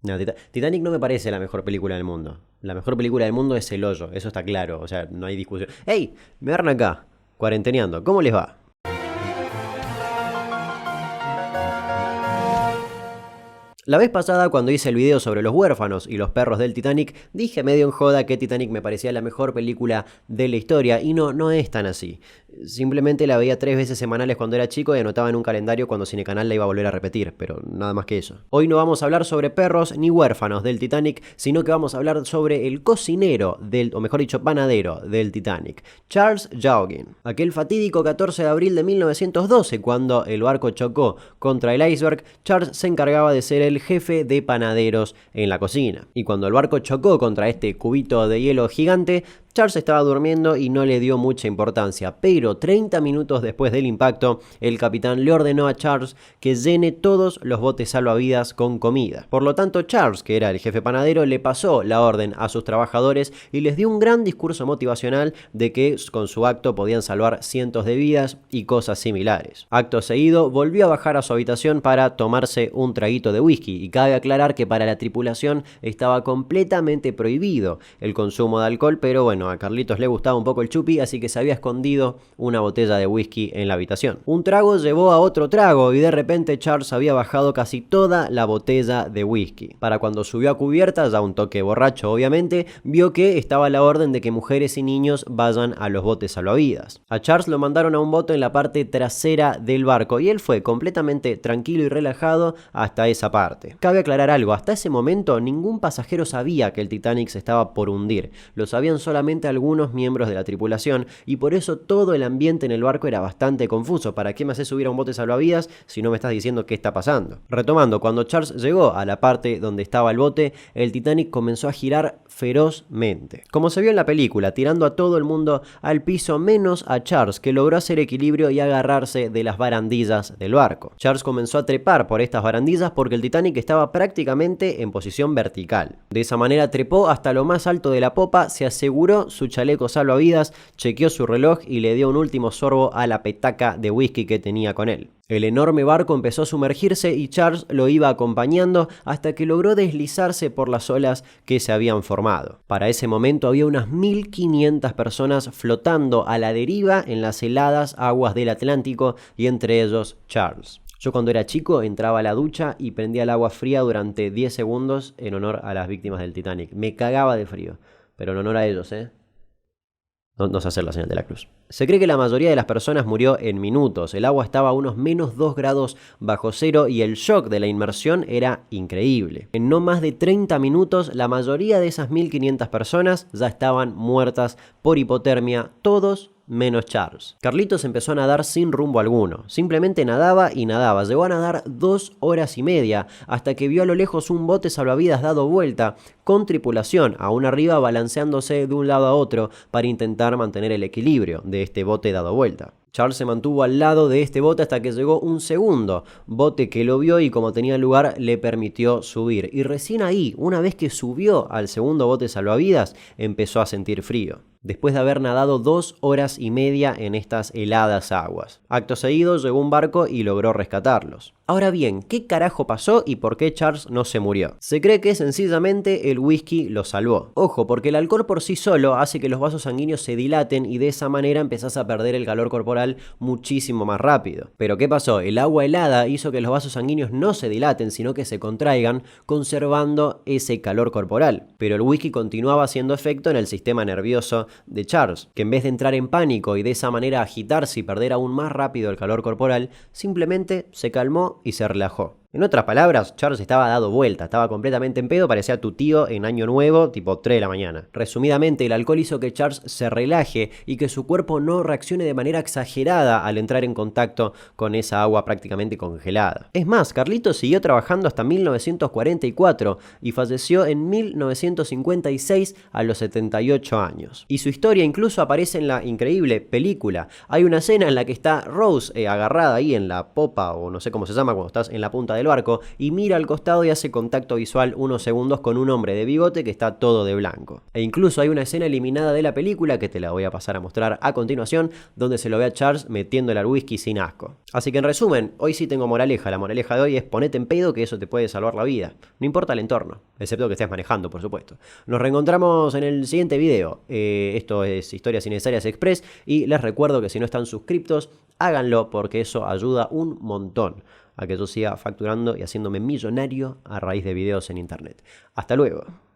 No, Titanic no me parece la mejor película del mundo. La mejor película del mundo es El Hoyo, eso está claro, o sea, no hay discusión. ¡Ey! Me agarran acá, cuarenteneando, ¿cómo les va? La vez pasada, cuando hice el video sobre los huérfanos y los perros del Titanic, dije medio en joda que Titanic me parecía la mejor película de la historia, y no es tan así. Simplemente la veía 3 veces semanales cuando era chico y anotaba en un calendario cuando Cinecanal la iba a volver a repetir, pero nada más que eso. Hoy no vamos a hablar sobre perros ni huérfanos del Titanic, sino que vamos a hablar sobre el cocinero o mejor dicho, panadero del Titanic, Charles Vaughan. Aquel fatídico 14 de abril de 1912, cuando el barco chocó contra el iceberg, Charles se encargaba de ser el jefe de panaderos en la cocina. Y cuando el barco chocó contra este cubito de hielo gigante, Charles estaba durmiendo y no le dio mucha importancia, pero 30 minutos después del impacto, el capitán le ordenó a Charles que llene todos los botes salvavidas con comida. Por lo tanto, Charles, que era el jefe panadero, le pasó la orden a sus trabajadores y les dio un gran discurso motivacional de que con su acto podían salvar cientos de vidas y cosas similares. Acto seguido, volvió a bajar a su habitación para tomarse un traguito de whisky, y cabe aclarar que para la tripulación estaba completamente prohibido el consumo de alcohol, pero bueno, a Carlitos le gustaba un poco el chupi, así que se había escondido una botella de whisky en la habitación. Un trago llevó a otro trago y de repente Charles había bajado casi toda la botella de whisky. Para cuando subió a cubierta, ya un toque borracho obviamente, vio que estaba la orden de que mujeres y niños vayan a los botes salvavidas. A Charles lo mandaron a un bote en la parte trasera del barco y él fue completamente tranquilo y relajado hasta esa parte. Cabe aclarar algo, hasta ese momento ningún pasajero sabía que el Titanic se estaba por hundir, lo sabían solamente algunos miembros de la tripulación, y por eso todo el ambiente en el barco era bastante confuso. ¿Para qué me haces subir a un bote salvavidas si no me estás diciendo qué está pasando? Retomando, cuando Charles llegó a la parte donde estaba el bote, el Titanic comenzó a girar ferozmente, como se vio en la película, tirando a todo el mundo al piso menos a Charles, que logró hacer equilibrio y agarrarse de las barandillas del barco. Charles comenzó a trepar por estas barandillas porque el Titanic estaba prácticamente en posición vertical. De esa manera trepó hasta lo más alto de la popa, se aseguró su chaleco salvavidas, chequeó su reloj y le dio un último sorbo a la petaca de whisky que tenía con él. El enorme barco empezó a sumergirse y Charles lo iba acompañando hasta que logró deslizarse por las olas que se habían formado. Para ese momento había unas 1500 personas flotando a la deriva en las heladas aguas del Atlántico, y entre ellos Charles. Yo cuando era chico entraba a la ducha y prendía el agua fría durante 10 segundos en honor a las víctimas del Titanic. Me cagaba de frío, pero en honor a ellos, no sé hacer la señal de la cruz. Se cree que la mayoría de las personas murió en minutos. El agua estaba a unos menos 2 grados bajo cero y el shock de la inmersión era increíble. En no más de 30 minutos, la mayoría de esas 1500 personas ya estaban muertas por hipotermia, todos menos Charles. Carlitos empezó a nadar sin rumbo alguno. Simplemente nadaba y nadaba. Llegó a nadar 2 horas y media hasta que vio a lo lejos un bote salvavidas dado vuelta con tripulación aún arriba, balanceándose de un lado a otro para intentar mantener el equilibrio de este bote dado vuelta. Charles se mantuvo al lado de este bote hasta que llegó un segundo bote que lo vio y, como tenía lugar, le permitió subir. Y recién ahí, una vez que subió al segundo bote salvavidas, empezó a sentir frío, después de haber nadado 2 horas y media en estas heladas aguas. Acto seguido llegó un barco y logró rescatarlos. Ahora bien, ¿qué carajo pasó y por qué Charles no se murió? Se cree que sencillamente el whisky lo salvó. Ojo, porque el alcohol por sí solo hace que los vasos sanguíneos se dilaten y de esa manera empezás a perder el calor corporal muchísimo más rápido. Pero ¿qué pasó? El agua helada hizo que los vasos sanguíneos no se dilaten, sino que se contraigan, conservando ese calor corporal. Pero el whisky continuaba haciendo efecto en el sistema nervioso de Charles, que en vez de entrar en pánico y de esa manera agitarse y perder aún más rápido el calor corporal, simplemente se calmó y se relajó. En otras palabras, Charles estaba dado vuelta, estaba completamente en pedo, parecía tu tío en Año Nuevo, tipo 3 de la mañana. Resumidamente, el alcohol hizo que Charles se relaje y que su cuerpo no reaccione de manera exagerada al entrar en contacto con esa agua prácticamente congelada. Es más, Carlitos siguió trabajando hasta 1944 y falleció en 1956 a los 78 años. Y su historia incluso aparece en la increíble película. Hay una escena en la que está Rose agarrada ahí en la popa, o no sé cómo se llama cuando estás en la punta del del barco y mira al costado y hace contacto visual unos segundos con un hombre de bigote que está todo de blanco. E incluso hay una escena eliminada de la película, que te la voy a pasar a mostrar a continuación, donde se lo ve a Charles metiéndole al whisky sin asco. Así que en resumen, hoy sí tengo moraleja. La moraleja de hoy es: ponete en pedo, que eso te puede salvar la vida. No importa el entorno, excepto que estés manejando, por supuesto. Nos reencontramos en el siguiente video. Esto es Historias Innecesarias Express y les recuerdo que si no están suscriptos, háganlo, porque eso ayuda un montón a que yo siga facturando y haciéndome millonario a raíz de videos en internet. Hasta luego.